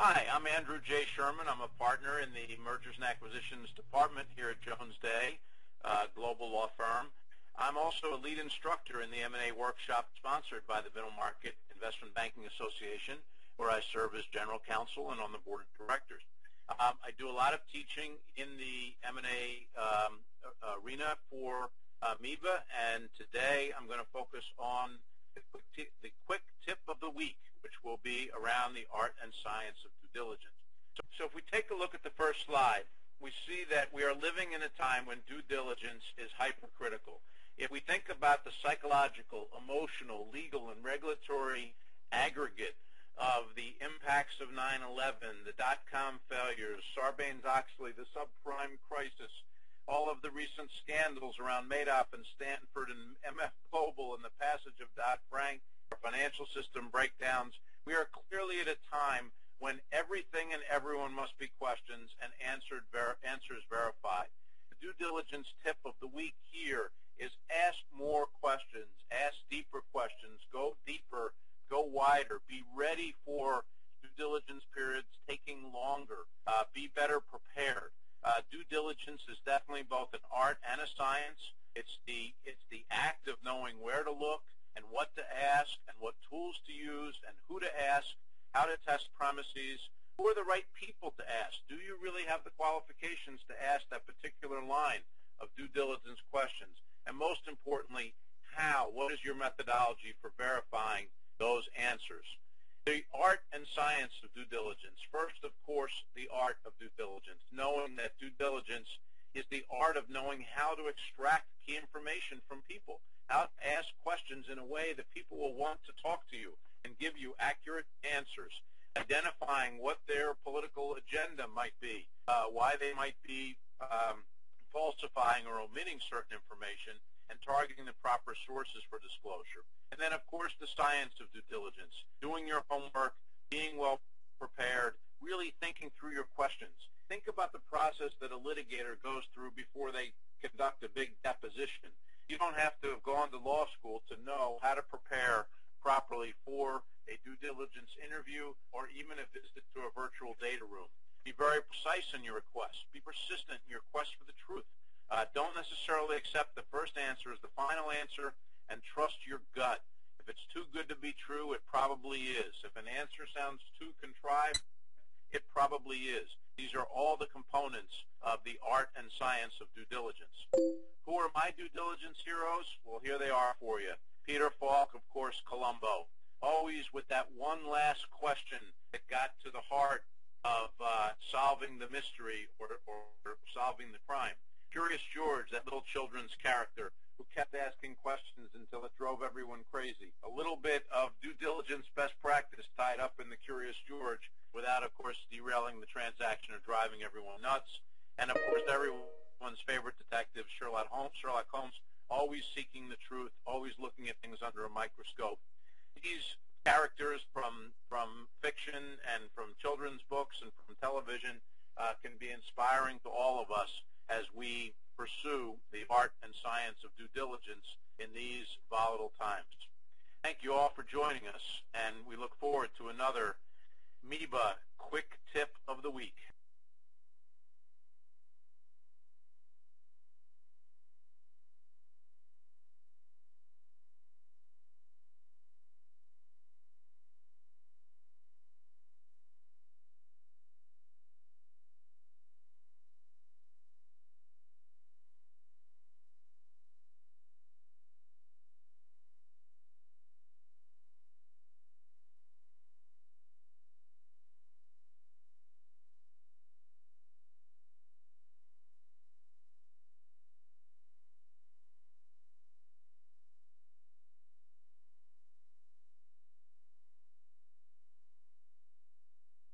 Hi, I'm Andrew J. Sherman. I'm a partner in the Mergers and Acquisitions Department here at Jones Day, global law firm. I'm also a lead instructor in the M&A workshop sponsored by the Middle Market Investment Banking Association, where I serve as general counsel and on the board of directors. I do a lot of teaching in the M&A arena for MEBA, and today I'm going to focus on the quick tip of the week, which will be around the art and science of due diligence. So if we take a look at the first slide, we see that we are living in a time when due diligence is hypercritical. If we think about the psychological, emotional, legal, and regulatory aggregate of the impacts of 9/11, the dot-com failures, Sarbanes-Oxley, the subprime crisis, all of the recent scandals around Madoff and Stanford and MF Global and the passage of Dodd-Frank, our financial system breakdowns, we are clearly at a time when everything and everyone must be questioned and answers verified. The due diligence tip of the week here is ask more questions, ask deeper questions, go deeper, go wider, be ready for due diligence periods taking longer, be better prepared. Due diligence is definitely both an art and a science. It's the act of knowing where to look and what to ask and what tools to use and who to ask, how to test premises, who are the right people to ask. Do you really have the qualifications to ask that particular line of due diligence questions? And most importantly, how? What is your methodology for verifying those answers? The art and science of due diligence. First, of course, the art of due diligence, knowing that due diligence is the art of knowing how to extract key information from people, how to ask questions in a way that people will want to talk to you and give you accurate answers, identifying what their political agenda might be, why they might be falsifying or omitting certain information, and targeting the proper sources for disclosure. And then, of course, the science of due diligence, doing your homework, being well prepared, really thinking through your questions. Think about the process that a litigator goes through before they conduct a big deposition. You don't have to have gone to law school to know how to prepare properly for a due diligence interview or even a visit to a virtual data room. Be very precise in your requests. Be persistent in your quest for the truth. Don't necessarily accept the first answer as the final answer, and trust your gut. If it's too good to be true, it probably is. If an answer sounds too contrived, it probably is. These are all the components of the art and science of due diligence. Who are my due diligence heroes? Well, here they are for you. Peter Falk, of course, Columbo. Always with that one last question that got to the heart of solving the mystery or solving the crime. Curious George, that little children's character who kept asking questions until it drove everyone crazy. A little bit of due diligence best practice tied up in the Curious George without, of course, derailing the transaction or driving everyone nuts. And, of course, everyone's favorite detective, Sherlock Holmes, always seeking the truth, always looking at things under a microscope. These characters from fiction and from children's books and from television can be inspiring to all of us as we pursue the art and science of due diligence in these volatile times. Thank you all for joining us, and we look forward to another MEBA Quick Tip of the Week.